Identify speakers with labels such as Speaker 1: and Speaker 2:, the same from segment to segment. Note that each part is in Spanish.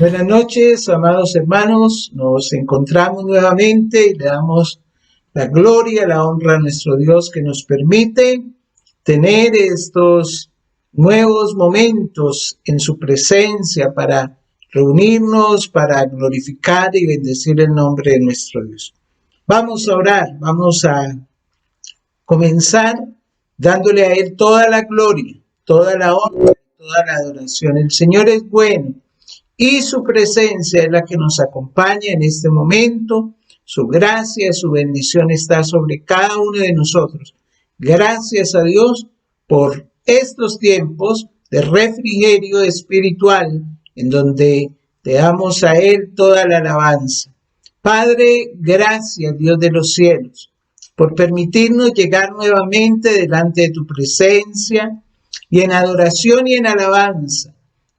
Speaker 1: Buenas noches, amados hermanos. Nos encontramos nuevamente y le damos la gloria, la honra a nuestro Dios que nos permite tener estos nuevos momentos en su presencia para reunirnos, para glorificar y bendecir el nombre de nuestro Dios. Vamos a orar, vamos a comenzar dándole a Él toda la gloria, toda la honra, toda la adoración. El Señor es bueno y su presencia es la que nos acompaña en este momento. Su gracia, su bendición está sobre cada uno de nosotros. Gracias a Dios por estos tiempos de refrigerio espiritual en donde te damos a Él toda la alabanza. Padre, gracias, Dios de los cielos, por permitirnos llegar nuevamente delante de tu presencia y en adoración y en alabanza.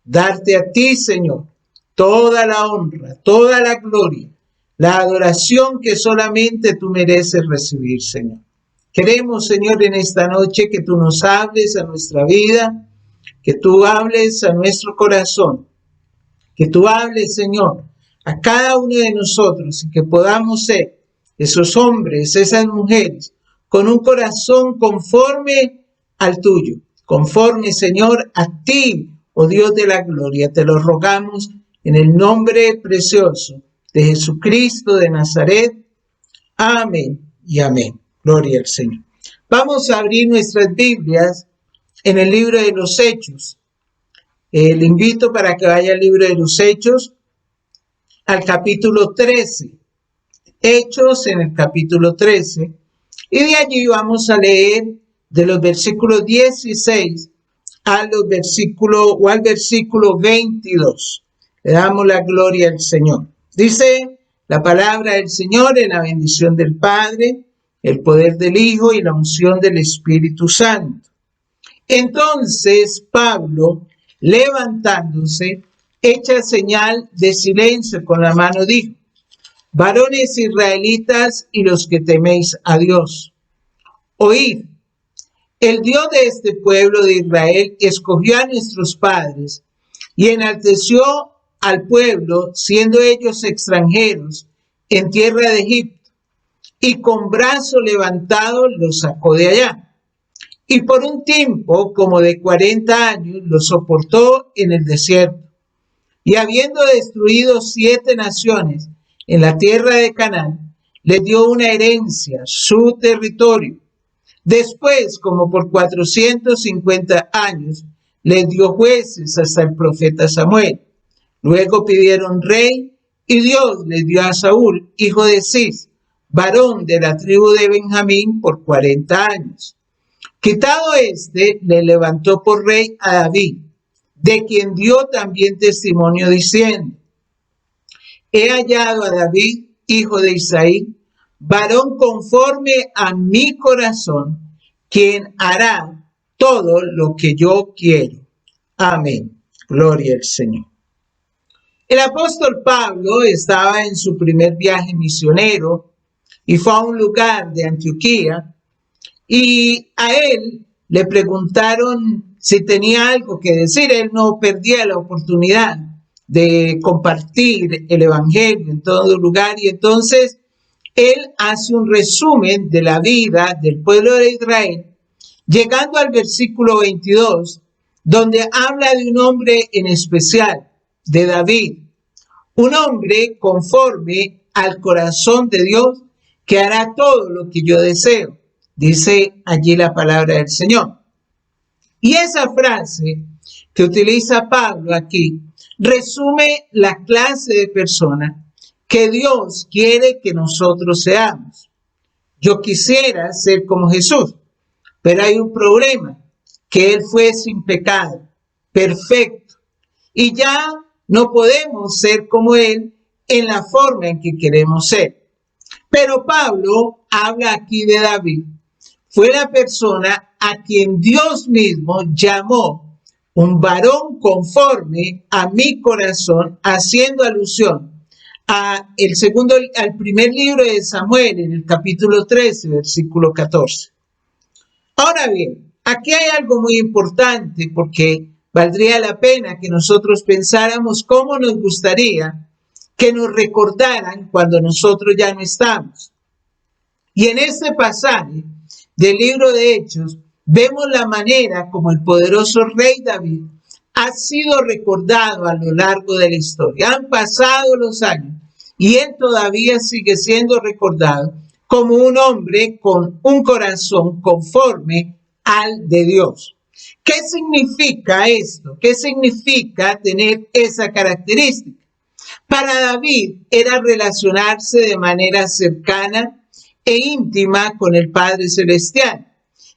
Speaker 1: Darte a ti, Señor, toda la honra, toda la gloria, la adoración que solamente tú mereces recibir, Señor. Queremos, Señor, en esta noche que tú nos hables a nuestra vida, que tú hables a nuestro corazón, que tú hables, Señor, a cada uno de nosotros y que podamos ser esos hombres, esas mujeres, con un corazón conforme al tuyo, conforme, Señor, a ti, oh Dios de la gloria. Te lo rogamos en el nombre precioso de Jesucristo de Nazaret. Amén y amén. Gloria al Señor. Vamos a abrir nuestras Biblias en el libro de los Hechos. Le invito para que vaya al libro de los Hechos, al capítulo 13. Hechos en el capítulo 13. Y de allí vamos a leer de los versículos 16 al versículo 22. Le damos la gloria al Señor. Dice la palabra del Señor en la bendición del Padre, el poder del Hijo y la unción del Espíritu Santo. Entonces Pablo, levantándose, hecha señal de silencio con la mano, dijo: varones israelitas y los que teméis a Dios, oíd. El Dios de este pueblo de Israel escogió a nuestros padres y enalteció al pueblo, siendo ellos extranjeros en tierra de Egipto, y con brazo levantado los sacó de allá. Y por un tiempo como de 40 años los soportó en el desierto. Y habiendo destruido 7 naciones en la tierra de Canaán, les dio una herencia, su territorio. Después, como por 450 años, les dio jueces hasta el profeta Samuel. Luego pidieron rey, y Dios les dio a Saúl, hijo de Cis, varón de la tribu de Benjamín, por 40 años. Quitado le levantó por rey a David, de quien dio también testimonio diciendo: he hallado a David, hijo de Isaí, varón conforme a mi corazón, quien hará todo lo que yo quiero. Amén. Gloria al Señor. El apóstol Pablo estaba en su primer viaje misionero y fue a un lugar de Antioquía, y a él le preguntaron si tenía algo que decir. Él no perdía la oportunidad de compartir el evangelio en todo lugar, y entonces él hace un resumen de la vida del pueblo de Israel, llegando al versículo 22, donde habla de un hombre en especial, de David, un hombre conforme al corazón de Dios, que hará todo lo que yo deseo, dice allí la palabra del Señor. Y esa frase que utiliza Pablo aquí resume la clase de persona que Dios quiere que nosotros seamos. Yo quisiera ser como Jesús, pero hay un problema, que Él fue sin pecado, perfecto, y ya no podemos ser como Él en la forma en que queremos ser. Pero Pablo habla aquí de David. Fue la persona a quien Dios mismo llamó un varón conforme a mi corazón, haciendo alusión al primer libro de Samuel, en el capítulo 13, versículo 14. Ahora bien, aquí hay algo muy importante, porque Valdría la pena que nosotros pensáramos cómo nos gustaría que nos recordaran cuando nosotros ya no estamos. Y en este pasaje del libro de Hechos vemos la manera como el poderoso rey David ha sido recordado a lo largo de la historia. Han pasado los años y él todavía sigue siendo recordado como un hombre con un corazón conforme al de Dios. ¿Qué significa esto? ¿Qué significa tener esa característica? Para David era relacionarse de manera cercana e íntima con el Padre Celestial.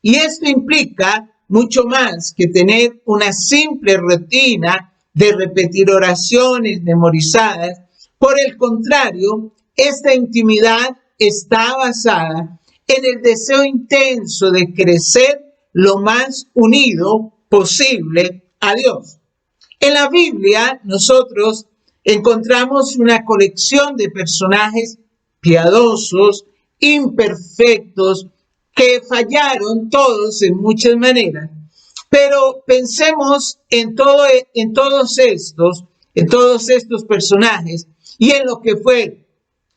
Speaker 1: Y esto implica mucho más que tener una simple rutina de repetir oraciones memorizadas. Por el contrario, esta intimidad está basada en el deseo intenso de crecer lo más unido posible a Dios. En la Biblia nosotros encontramos una colección de personajes piadosos, imperfectos, que fallaron todos en muchas maneras. Pero pensemos en todos estos personajes y en lo que fueron.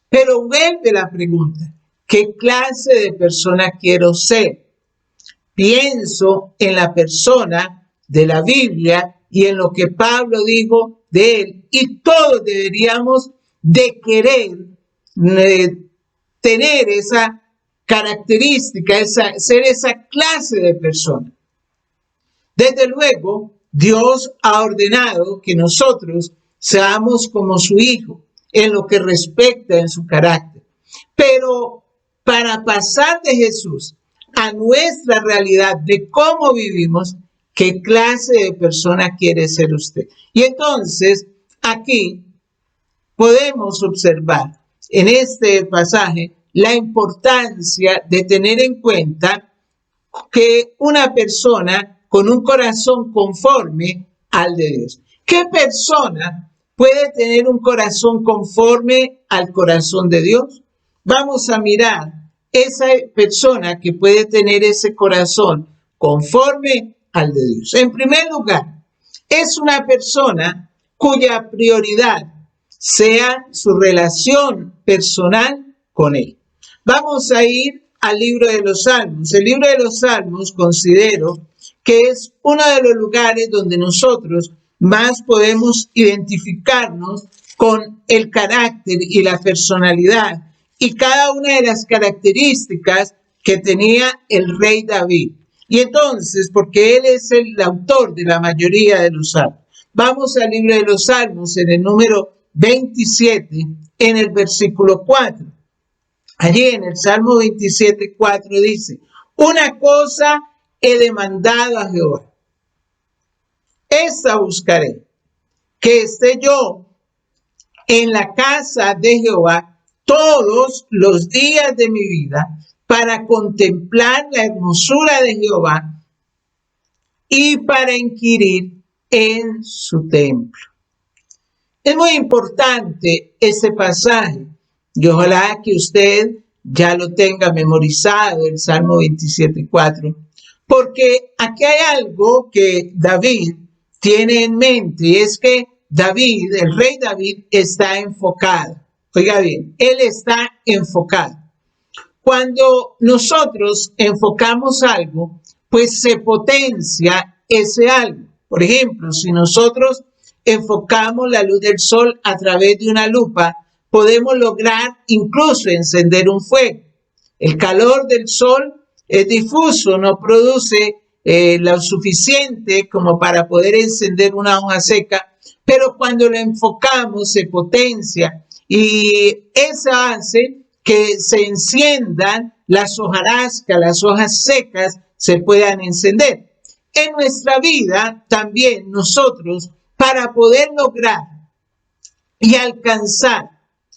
Speaker 1: Pero vuelve la pregunta, ¿qué clase de persona quiero ser? Pienso en la persona de la Biblia y en lo que Pablo dijo de él, y todos deberíamos de querer tener esa característica, ser esa clase de persona. Desde luego, Dios ha ordenado que nosotros seamos como su Hijo en lo que respecta en su carácter. Pero para pasar de Jesús a nuestra realidad de cómo vivimos, ¿qué clase de persona quiere ser usted? Y entonces, aquí podemos observar en este pasaje la importancia de tener en cuenta que una persona con un corazón conforme al de Dios. ¿Qué persona puede tener un corazón conforme al corazón de Dios? Vamos a mirar esa persona que puede tener ese corazón conforme al de Dios. En primer lugar, es una persona cuya prioridad sea su relación personal con Él. Vamos a ir al libro de los Salmos. El libro de los Salmos considero que es uno de los lugares donde nosotros más podemos identificarnos con el carácter y la personalidad y cada una de las características que tenía el rey David. Y entonces, porque él es el autor de la mayoría de los salmos, vamos al libro de los Salmos en el número 27, en el versículo 4. Allí en el Salmo 27, 4 dice: una cosa he demandado a Jehová, esta buscaré, que esté yo en la casa de Jehová todos los días de mi vida, para contemplar la hermosura de Jehová y para inquirir en su templo. Es muy importante este pasaje y ojalá que usted ya lo tenga memorizado, el Salmo 27:4, porque aquí hay algo que David tiene en mente, y es que David, el rey David, está enfocado. Oiga bien, él está enfocado. Cuando nosotros enfocamos algo, pues se potencia ese algo. Por ejemplo, si nosotros enfocamos la luz del sol a través de una lupa, podemos lograr incluso encender un fuego. El calor del sol es difuso, no produce lo suficiente como para poder encender una hoja seca, pero cuando lo enfocamos se potencia y eso hace que se enciendan las hojarascas, las hojas secas se puedan encender. En nuestra vida también nosotros, para poder lograr y alcanzar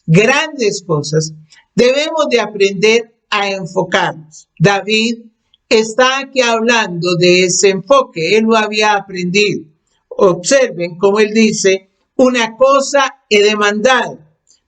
Speaker 1: grandes cosas, debemos de aprender a enfocarnos. David está aquí hablando de ese enfoque, él lo había aprendido. Observen cómo él dice: una cosa he demandado,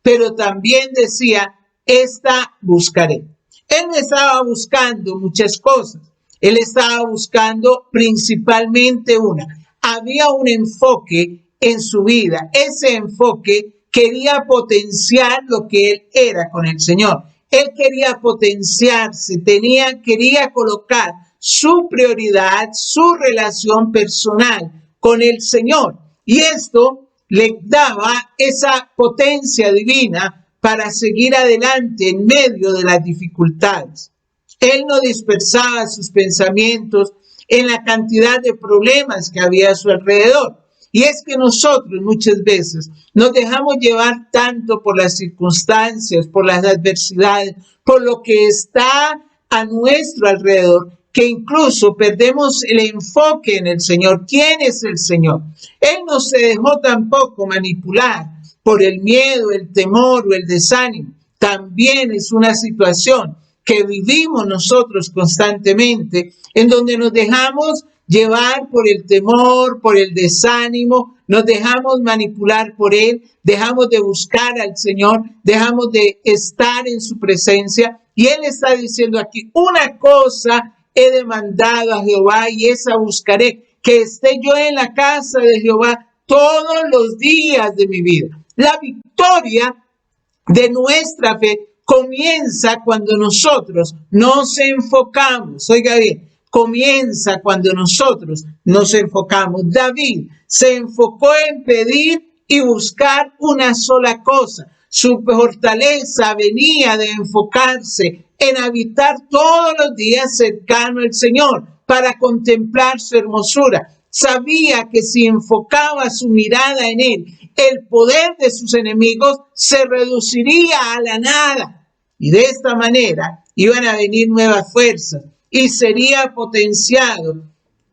Speaker 1: pero también decía: esta buscaré. Él no estaba buscando muchas cosas, él estaba buscando principalmente una. había un enfoque en su vida. Ese enfoque quería potenciar lo que él era con el Señor. Él quería potenciarse, quería colocar su prioridad, su relación personal con el Señor. Y esto le daba esa potencia divina para seguir adelante en medio de las dificultades. Él no dispersaba sus pensamientos en la cantidad de problemas que había a su alrededor. Y es que nosotros muchas veces nos dejamos llevar tanto por las circunstancias, por las adversidades, por lo que está a nuestro alrededor, que incluso perdemos el enfoque en el Señor. ¿Quién es el Señor? Él no se dejó tampoco manipular por el miedo, el temor o el desánimo. También es una situación que vivimos nosotros constantemente, en donde nos dejamos llevar por el temor, por el desánimo, nos dejamos manipular por él, dejamos de buscar al Señor, dejamos de estar en su presencia. Y él está diciendo aquí, una cosa he demandado a Jehová y esa buscaré, que esté yo en la casa de Jehová todos los días de mi vida. La victoria de nuestra fe comienza cuando nosotros nos enfocamos. Oiga bien, comienza cuando nosotros nos enfocamos. David se enfocó en pedir y buscar una sola cosa. Su fortaleza venía de enfocarse en habitar todos los días cercano al Señor para contemplar su hermosura. Sabía que si enfocaba su mirada en él, el poder de sus enemigos se reduciría a la nada. Y de esta manera iban a venir nuevas fuerzas y sería potenciado.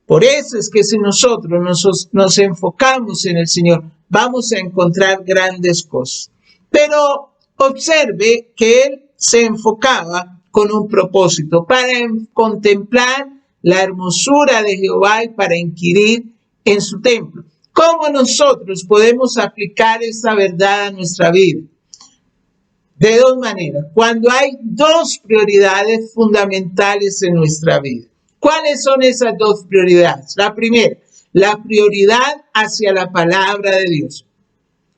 Speaker 1: Por eso es que si nosotros nos enfocamos en el Señor, vamos a encontrar grandes cosas. Pero observe que él se enfocaba con un propósito, para contemplar la hermosura de Jehová y para inquirir en su templo. ¿Cómo nosotros podemos aplicar esta verdad a nuestra vida? De dos maneras. Cuando hay dos prioridades fundamentales en nuestra vida. ¿Cuáles son esas dos prioridades? La primera, la prioridad hacia la palabra de Dios.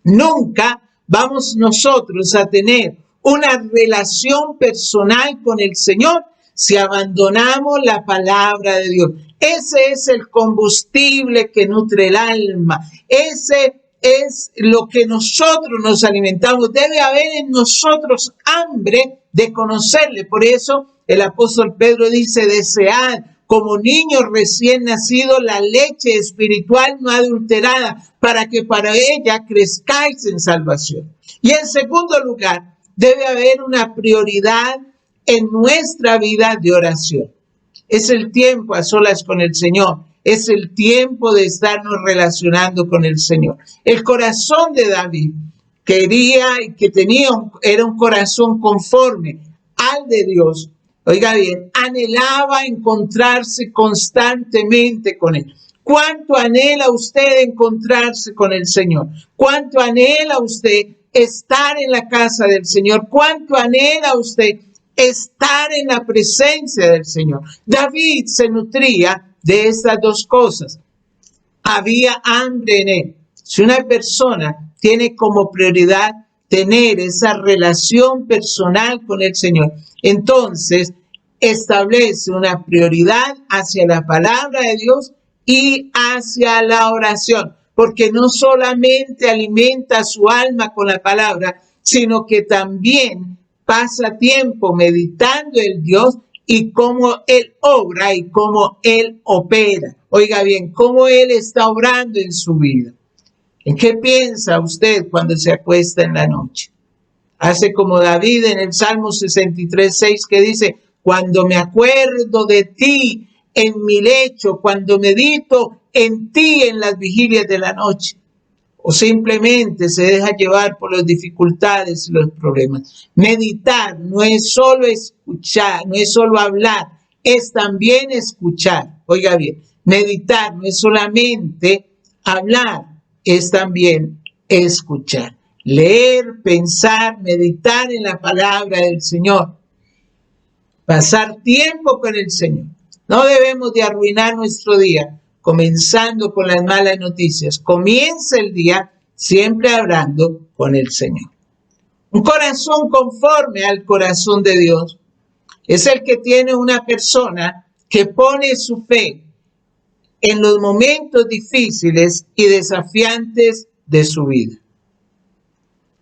Speaker 1: Nunca vamos nosotros a tener una relación personal con el Señor si abandonamos la palabra de Dios. Ese es el combustible que nutre el alma. Ese es lo que nosotros nos alimentamos. Debe haber en nosotros hambre de conocerle. Por eso el apóstol Pedro dice, desead como niños recién nacidos la leche espiritual no adulterada, para que para ella crezcáis en salvación. Y en segundo lugar, debe haber una prioridad en nuestra vida de oración. Es el tiempo a solas con el Señor. Es el tiempo de estarnos relacionando con el Señor. El corazón de David era un corazón conforme al de Dios. Oiga bien, anhelaba encontrarse constantemente con Él. ¿Cuánto anhela usted encontrarse con el Señor? ¿Cuánto anhela usted estar en la casa del Señor? ¿Cuánto anhela usted estar en la presencia del Señor? David se nutría de estas dos cosas. Había hambre en él. Si una persona tiene como prioridad tener esa relación personal con el Señor, entonces establece una prioridad hacia la palabra de Dios y hacia la oración, porque no solamente alimenta su alma con la palabra, sino que también pasa tiempo meditando en Dios y cómo Él obra y cómo Él opera. Oiga bien, cómo Él está obrando en su vida. ¿En qué piensa usted cuando se acuesta en la noche? Hace como David en el Salmo 63:6 que dice, cuando me acuerdo de ti en mi lecho, cuando medito en ti en las vigilias de la noche. O simplemente se deja llevar por las dificultades y los problemas. Meditar no es solo escuchar, no es solo hablar, es también escuchar. Oiga bien, meditar no es solamente hablar, es también escuchar. Leer, pensar, meditar en la palabra del Señor. Pasar tiempo con el Señor. No debemos de arruinar nuestro día comenzando con las malas noticias. Comienza el día siempre hablando con el Señor. Un corazón conforme al corazón de Dios es el que tiene una persona que pone su fe en los momentos difíciles y desafiantes de su vida.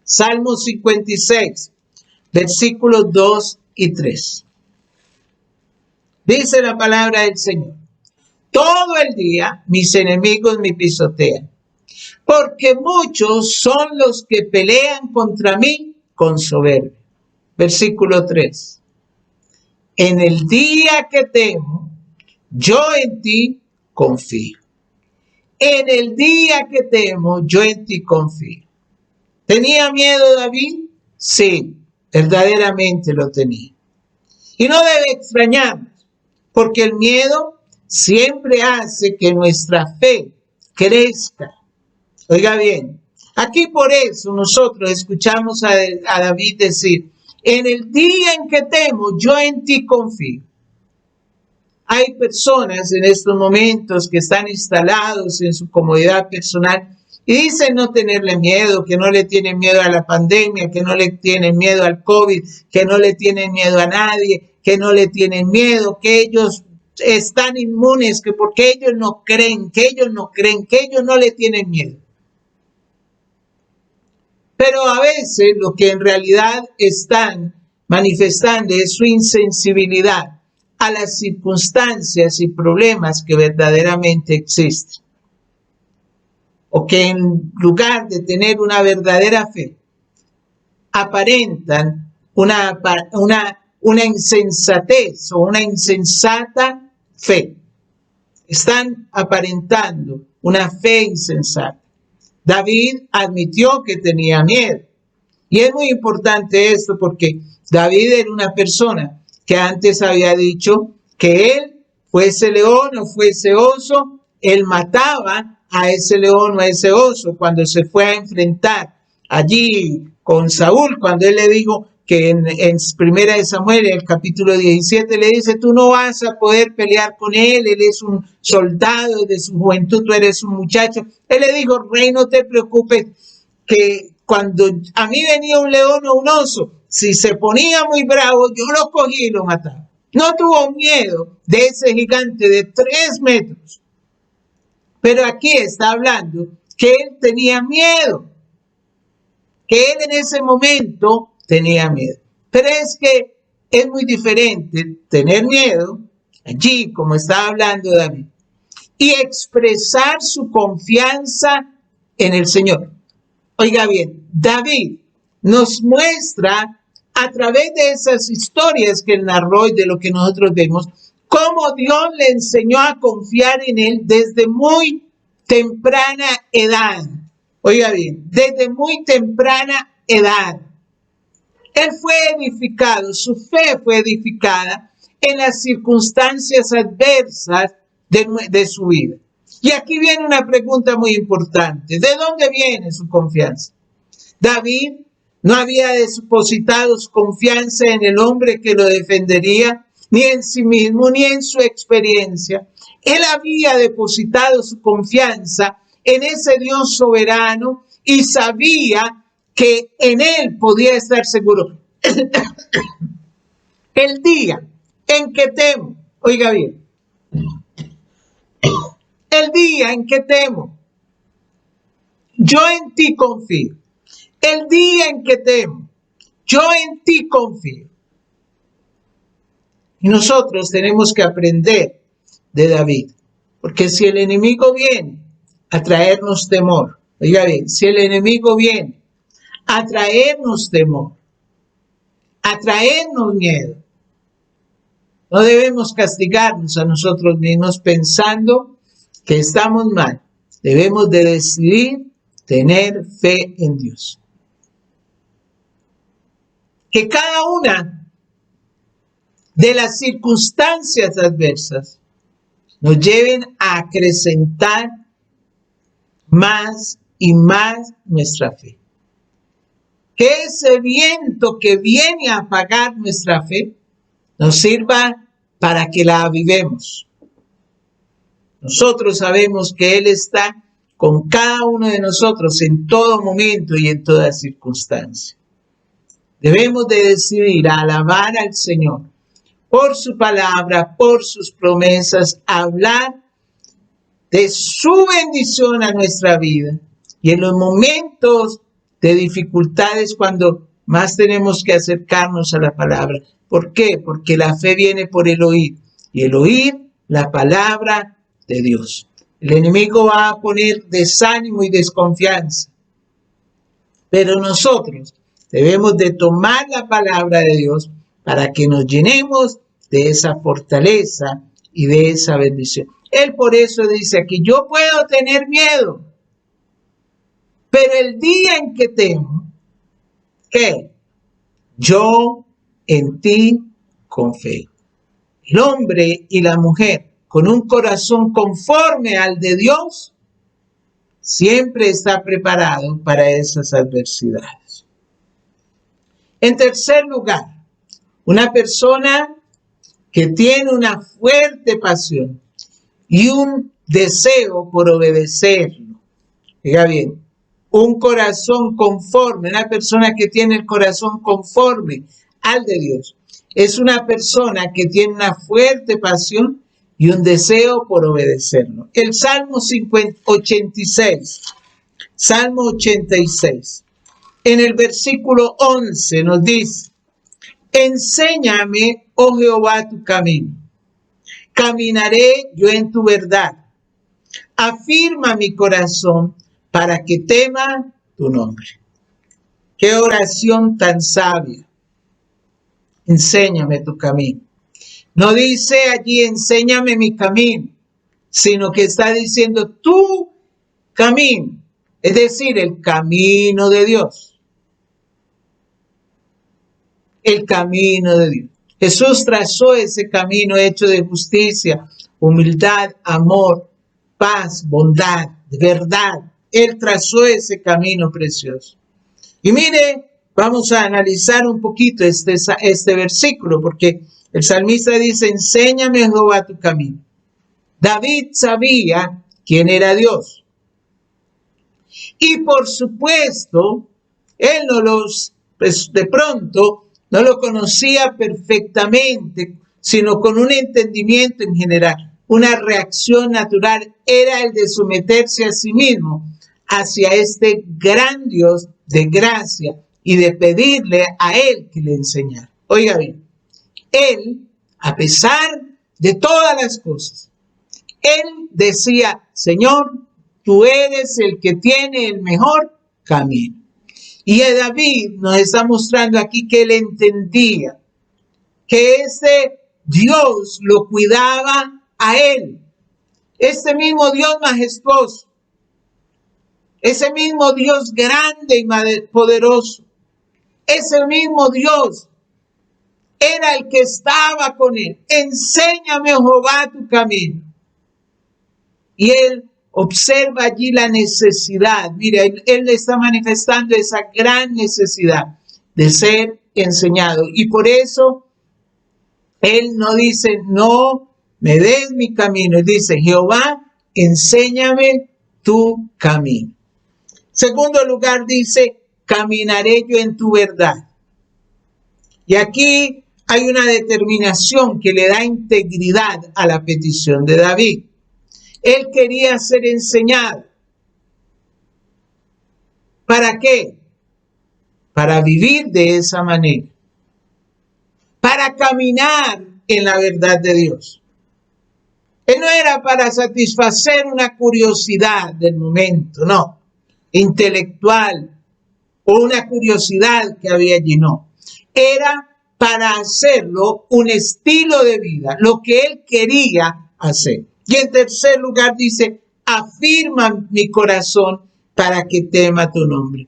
Speaker 1: Salmo 56, versículos 2 y 3. Dice la palabra del Señor: todo el día mis enemigos me pisotean, porque muchos son los que pelean contra mí con soberbia. Versículo 3. En el día que temo, yo en ti confío. En el día que temo, yo en ti confío. ¿Tenía miedo David? Sí, verdaderamente lo tenía. Y no debe extrañarnos, porque el miedo siempre hace que nuestra fe crezca. Oiga bien, aquí por eso nosotros escuchamos a David decir: en el día en que temo, yo en ti confío. Hay personas en estos momentos que están instalados en su comodidad personal y dicen no tenerle miedo, que no le tienen miedo a la pandemia, que no le tienen miedo al COVID, que no le tienen miedo a nadie, que no le tienen miedo, que ellos están inmunes, que porque ellos no creen, que ellos no le tienen miedo. Pero a veces lo que en realidad están manifestando es su insensibilidad a las circunstancias y problemas que verdaderamente existen. O que en lugar de tener una verdadera fe, aparentan una insensatez o una insensata fe. Están aparentando una fe insensata. David admitió que tenía miedo. Y es muy importante esto porque David era una persona que antes había dicho que él, fuese león o fuese oso, él mataba a ese león o a ese oso cuando se fue a enfrentar allí con Saúl, cuando él le dijo que en Primera de Samuel, en el capítulo 17, le dice: tú no vas a poder pelear con él es un soldado desde su juventud, tú eres un muchacho. Él le dijo: rey, no te preocupes, que cuando a mí venía un león o un oso, si se ponía muy bravo, yo lo cogí y lo mataba. No tuvo miedo de ese gigante de 3 metros. Pero aquí está hablando que él tenía miedo, que él en ese momento tenía miedo. Pero es que es muy diferente tener miedo, allí como está hablando David, y expresar su confianza en el Señor. Oiga bien, David nos muestra a través de esas historias que él narró y de lo que nosotros vemos, cómo Dios le enseñó a confiar en él desde muy temprana edad. Oiga bien, desde muy temprana edad. Él fue edificado, su fe fue edificada en las circunstancias adversas de su vida. Y aquí viene una pregunta muy importante. ¿De dónde viene su confianza? David no había depositado su confianza en el hombre que lo defendería, ni en sí mismo, ni en su experiencia. Él había depositado su confianza en ese Dios soberano y sabía que en él podía estar seguro. El día en que temo, oiga bien, el día en que temo, yo en ti confío. El día en que temo, yo en ti confío. Y nosotros tenemos que aprender de David, porque si el enemigo viene a traernos temor, oiga bien, si el enemigo viene a traernos temor, a traernos miedo, no debemos castigarnos a nosotros mismos pensando que estamos mal. Debemos de decidir tener fe en Dios. Que cada una de las circunstancias adversas nos lleven a acrecentar más y más nuestra fe. Que ese viento que viene a apagar nuestra fe nos sirva para que la avivemos. Nosotros sabemos que Él está con cada uno de nosotros en todo momento y en toda circunstancia. Debemos de decidir alabar al Señor por su palabra, por sus promesas, hablar de su bendición a nuestra vida. Y en los momentos de dificultades, cuando más tenemos que acercarnos a la palabra. ¿Por qué? Porque la fe viene por el oír, y el oír la palabra de Dios. El enemigo va a poner desánimo y desconfianza, pero nosotros debemos de tomar la palabra de Dios para que nos llenemos de esa fortaleza y de esa bendición. Él por eso dice aquí, yo puedo tener miedo, pero el día en que temo, ¿qué? Yo en ti confío. El hombre y la mujer con un corazón conforme al de Dios siempre está preparado para esas adversidades. En tercer lugar, una persona que tiene una fuerte pasión y un deseo por obedecerlo. Diga bien, un corazón conforme, una persona que tiene el corazón conforme al de Dios. Es una persona que tiene una fuerte pasión y un deseo por obedecerlo. El Salmo 86, Salmo 86, en el versículo 11 nos dice, enséñame, oh Jehová, tu camino. Caminaré yo en tu verdad. Afirma mi corazón para que tema tu nombre. Qué oración tan sabia. Enséñame tu camino. No dice allí, enséñame mi camino, sino que está diciendo tu camino, es decir, el camino de Dios. El camino de Dios. Jesús trazó ese camino hecho de justicia, humildad, amor, paz, bondad, verdad. Él trazó ese camino precioso. Y mire, vamos a analizar un poquito este versículo, porque el salmista dice, enséñame, Jehová, tu camino. David sabía quién era Dios. Y por supuesto, él de pronto no lo conocía perfectamente, sino con un entendimiento en general. Una reacción natural era el de someterse a sí mismo hacia este gran Dios de gracia y de pedirle a Él que le enseñara. Oiga bien, Él, a pesar de todas las cosas, Él decía, Señor, tú eres el que tiene el mejor camino. Y David nos está mostrando aquí que él entendía que ese Dios lo cuidaba a él. Ese mismo Dios majestuoso, ese mismo Dios grande y poderoso, ese mismo Dios era el que estaba con él. Enséñame, Jehová, tu camino. Y él observa allí la necesidad. Mira, él le está manifestando esa gran necesidad de ser enseñado. Y por eso él no dice, no me des mi camino. Él dice, Jehová, enséñame tu camino. Segundo lugar dice, caminaré yo en tu verdad. Y aquí hay una determinación que le da integridad a la petición de David. Él quería ser enseñado. ¿Para qué? Para vivir de esa manera. Para caminar en la verdad de Dios. Él no era para satisfacer una curiosidad del momento, no. Intelectual o una curiosidad que había allí, no. Era para hacerlo un estilo de vida, lo que él quería hacer. Y en tercer lugar dice, afirma mi corazón para que tema tu nombre.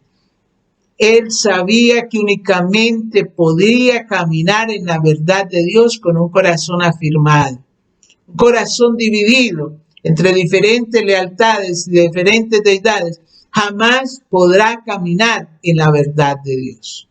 Speaker 1: Él sabía que únicamente podía caminar en la verdad de Dios con un corazón afirmado, un corazón dividido entre diferentes lealtades y diferentes deidades. Jamás podrá caminar en la verdad de Dios.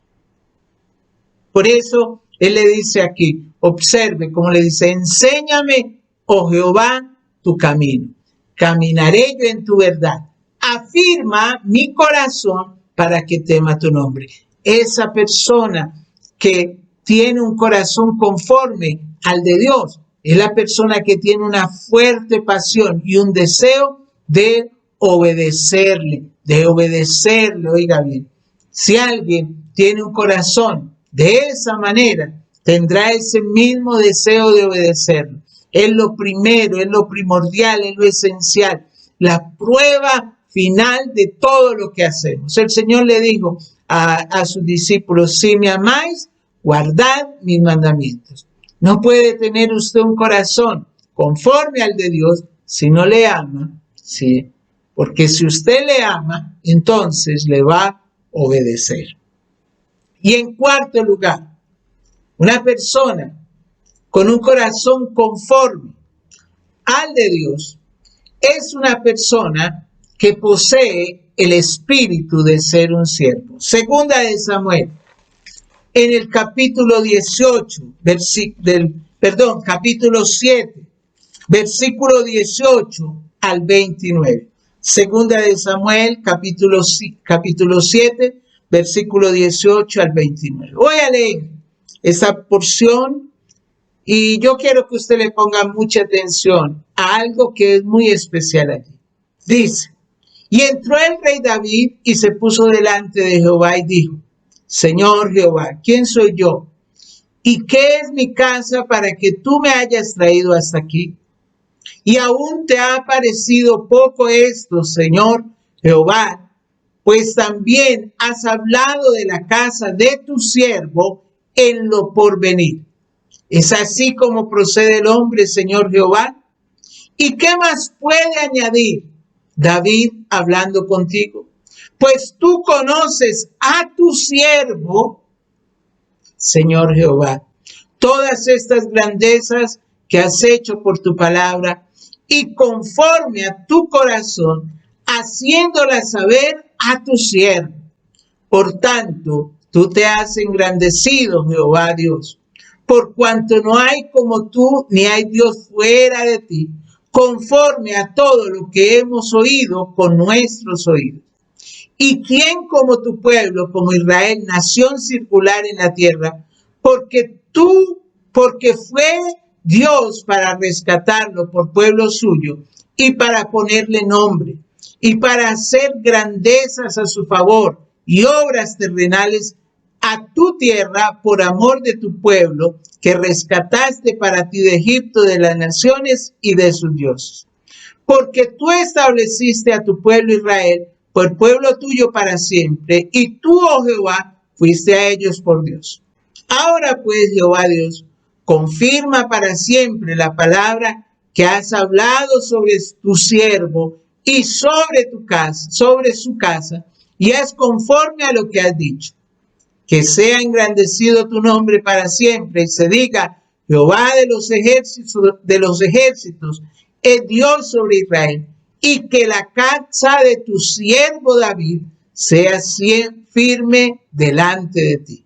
Speaker 1: Por eso él le dice aquí, observe como le dice, enséñame, oh Jehová, tu camino. caminaré yo en tu verdad. Afirma mi corazón para que tema tu nombre. Esa persona que tiene un corazón conforme al de Dios es la persona que tiene una fuerte pasión y un deseo de obedecerle, oiga bien. Si alguien tiene un corazón de esa manera, tendrá ese mismo deseo de obedecerlo. Es lo primero, es lo primordial, es lo esencial, la prueba final de todo lo que hacemos. El Señor le dijo a sus discípulos: si me amáis, guardad mis mandamientos. No puede tener usted un corazón conforme al de Dios si no le ama, ¿sí? Porque si usted le ama, entonces le va a obedecer. Y en cuarto lugar, una persona con un corazón conforme al de Dios es una persona que posee el espíritu de ser un siervo. Segunda de Samuel, en el capítulo 18, capítulo 7, versículo 18 al 29. Segunda de Samuel, capítulo 7, versículo 18 al 29. Voy a leer esta porción y yo quiero que usted le ponga mucha atención a algo que es muy especial allí. Dice: y entró el rey David y se puso delante de Jehová y dijo: Señor Jehová, ¿quién soy yo? ¿Y qué es mi casa para que tú me hayas traído hasta aquí? Y aún te ha parecido poco esto, Señor Jehová, pues también has hablado de la casa de tu siervo en lo porvenir. ¿Es así como procede el hombre, Señor Jehová? ¿Y qué más puede añadir David hablando contigo? Pues tú conoces a tu siervo, Señor Jehová, todas estas grandezas que has hecho por tu palabra y conforme a tu corazón, haciéndolas saber a tu siervo. Por tanto, tú te has engrandecido, Jehová Dios, por cuanto no hay como tú, ni hay Dios fuera de ti, conforme a todo lo que hemos oído con nuestros oídos. ¿Y quién como tu pueblo, como Israel, nación circular en la tierra? Porque fue Dios para rescatarlo por pueblo suyo y para ponerle nombre y para hacer grandezas a su favor y obras terrenales a tu tierra por amor de tu pueblo que rescataste para ti de Egipto, de las naciones y de sus dioses. Porque tú estableciste a tu pueblo Israel por pueblo tuyo para siempre, y tú, oh Jehová, fuiste a ellos por Dios. Ahora pues, Jehová Dios, confirma para siempre la palabra que has hablado sobre tu siervo y sobre tu casa, sobre su casa, y haz conforme a lo que has dicho. Que sea engrandecido tu nombre para siempre y se diga: Jehová de los ejércitos es Dios sobre Israel, y que la casa de tu siervo David sea firme delante de ti.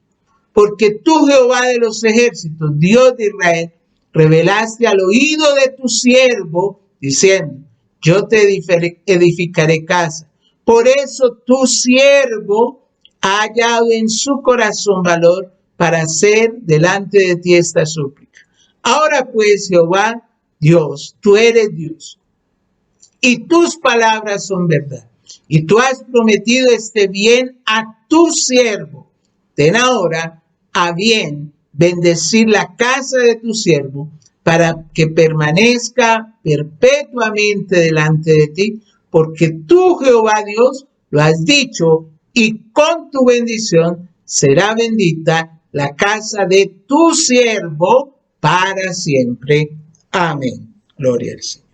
Speaker 1: Porque tú, Jehová de los ejércitos, Dios de Israel, revelaste al oído de tu siervo, diciendo: yo te edificaré casa. Por eso tu siervo ha hallado en su corazón valor para hacer delante de ti esta súplica. Ahora pues, Jehová Dios, tú eres Dios, y tus palabras son verdad, y tú has prometido este bien a tu siervo. Ten ahora a bien bendecir la casa de tu siervo, para que permanezca perpetuamente delante de ti, porque tú, Jehová Dios, lo has dicho, y con tu bendición será bendita la casa de tu siervo para siempre. Amén. Gloria al Señor.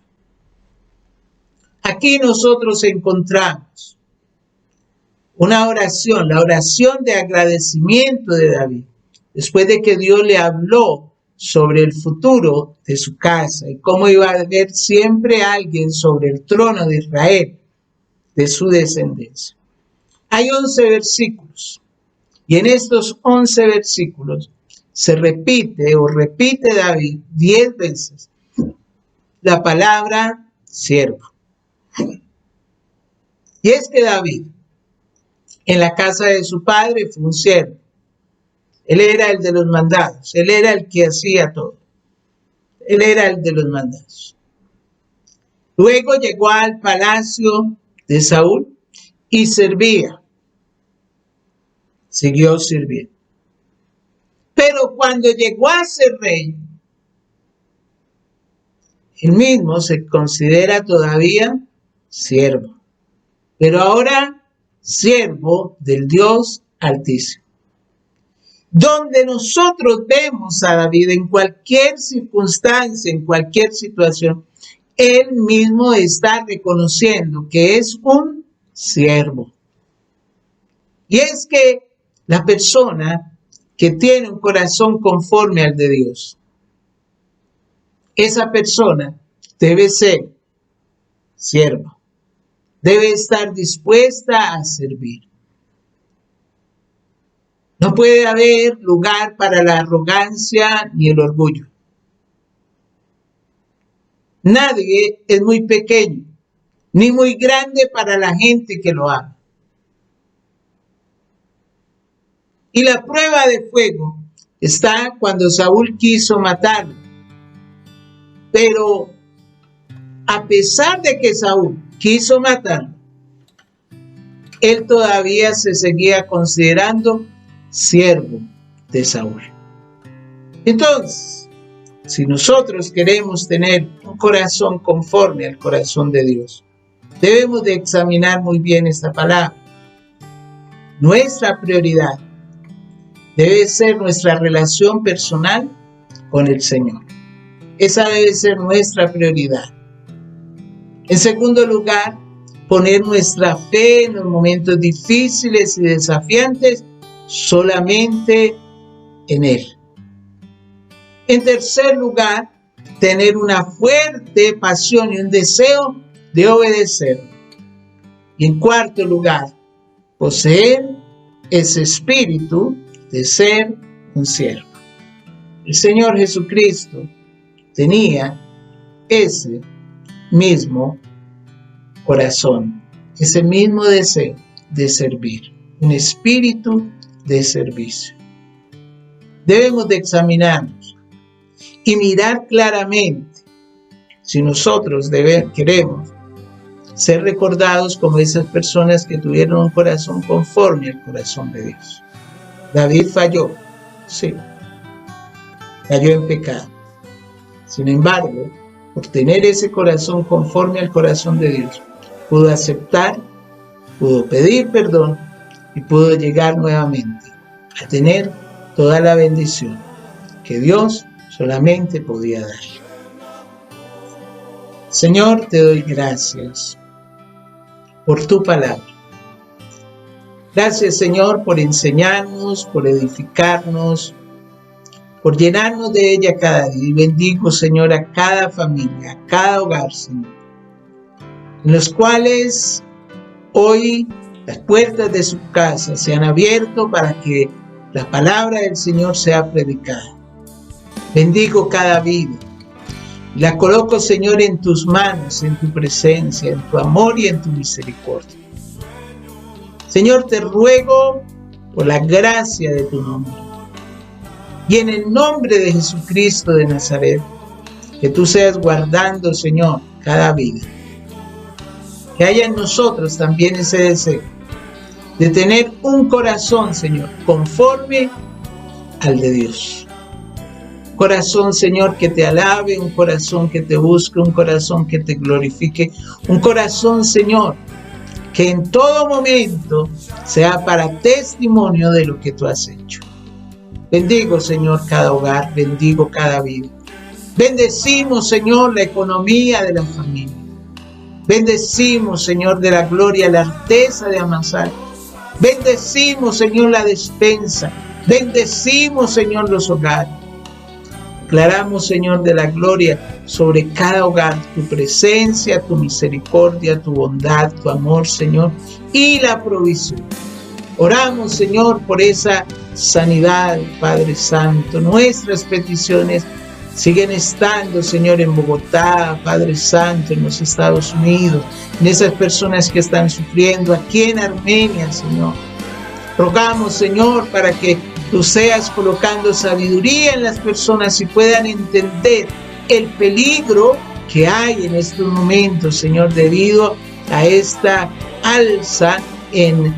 Speaker 1: Aquí nosotros encontramos una oración, la oración de agradecimiento de David, después de que Dios le habló sobre el futuro de su casa y cómo iba a haber siempre alguien sobre el trono de Israel, de su descendencia. Hay 11 versículos y en estos 11 versículos se repite David 10 veces la palabra siervo. Y es que David, en la casa de su padre, fue un siervo. Él era el de los mandados, él era el que hacía todo. Él era el de los mandados. Luego llegó al palacio de Saúl y servía. Siguió sirviendo. Pero cuando llegó a ser rey, él mismo se considera todavía siervo. Pero ahora siervo del Dios Altísimo. Donde nosotros vemos a David en cualquier circunstancia, en cualquier situación, él mismo está reconociendo que es un siervo. Y es que la persona que tiene un corazón conforme al de Dios, esa persona debe ser sierva, debe estar dispuesta a servir. No puede haber lugar para la arrogancia ni el orgullo. Nadie es muy pequeño ni muy grande para la gente que lo ama. Y la prueba de fuego está cuando Saúl quiso matarlo. Pero a pesar de que Saúl quiso matarlo, él todavía se seguía considerando siervo de Saúl. Entonces, si nosotros queremos tener un corazón conforme al corazón de Dios, debemos de examinar muy bien esta palabra. Nuestra prioridad debe ser nuestra relación personal con el Señor. Esa debe ser nuestra prioridad. En segundo lugar, poner nuestra fe en los momentos difíciles y desafiantes solamente en Él. En tercer lugar, tener una fuerte pasión y un deseo de obedecer. Y en cuarto lugar, poseer ese espíritu de ser un siervo. El Señor Jesucristo tenía ese mismo corazón, ese mismo deseo de servir, un espíritu de servicio. Debemos de examinarnos y mirar claramente si nosotros queremos ser recordados como esas personas que tuvieron un corazón conforme al corazón de Dios. David falló, sí, cayó en pecado. Sin embargo, por tener ese corazón conforme al corazón de Dios, pudo aceptar, pudo pedir perdón y pudo llegar nuevamente a tener toda la bendición que Dios solamente podía dar. Señor, te doy gracias por tu palabra. Gracias, Señor, por enseñarnos, por edificarnos, por llenarnos de ella cada día. Y bendigo, Señor, a cada familia, a cada hogar, Señor, en los cuales hoy las puertas de su casa se han abierto para que la palabra del Señor sea predicada. Bendigo cada vida. La coloco, Señor, en tus manos, en tu presencia, en tu amor y en tu misericordia. Señor, te ruego por la gracia de tu nombre. Y en el nombre de Jesucristo de Nazaret, que tú seas guardando, Señor, cada vida. Que haya en nosotros también ese deseo de tener un corazón, Señor, conforme al de Dios. Un corazón, Señor, que te alabe, un corazón que te busque, un corazón que te glorifique, un corazón, Señor, que en todo momento sea para testimonio de lo que tú has hecho. Bendigo, Señor, cada hogar, bendigo cada vida. Bendecimos, Señor, la economía de la familia. Bendecimos, Señor, de la gloria, la alteza de amasar. Bendecimos, Señor, la despensa. Bendecimos, Señor, los hogares. Declaramos, Señor, de la gloria sobre cada hogar, tu presencia, tu misericordia, tu bondad, tu amor, Señor, y la provisión. Oramos, Señor, por esa sanidad, Padre Santo. Nuestras peticiones siguen estando, Señor, en Bogotá, Padre Santo, en los Estados Unidos, en esas personas que están sufriendo aquí en Armenia, Señor. Rogamos, Señor, para que tú seas colocando sabiduría en las personas y puedan entender el peligro que hay en estos momentos, Señor, debido a esta alza en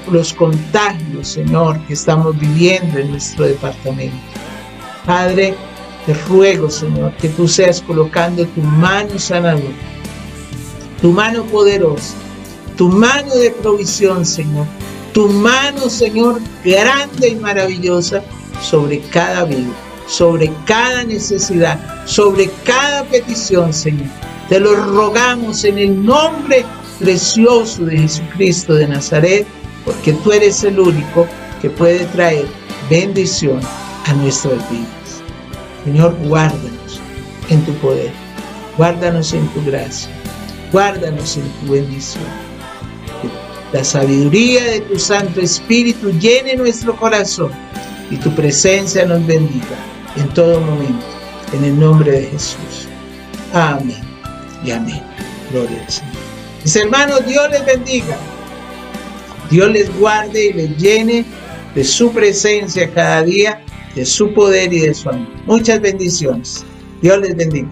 Speaker 1: los contagios, Señor, que estamos viviendo en nuestro departamento. Padre, te ruego, Señor, que tú seas colocando tu mano sanadora, tu mano poderosa, tu mano de provisión, Señor, tu mano, Señor, grande y maravillosa sobre cada vida, sobre cada necesidad, sobre cada petición, Señor. Te lo rogamos en el nombre precioso de Jesucristo de Nazaret, porque tú eres el único que puede traer bendición a nuestras vidas. Señor, guárdanos en tu poder, guárdanos en tu gracia, guárdanos en tu bendición. Que la sabiduría de tu Santo Espíritu llene nuestro corazón y tu presencia nos bendiga en todo momento, en el nombre de Jesús. Amén y amén. Gloria al Señor. Mis hermanos, Dios les bendiga, Dios les guarde y les llene de su presencia cada día, de su poder y de su amor. Muchas bendiciones. Dios les bendiga.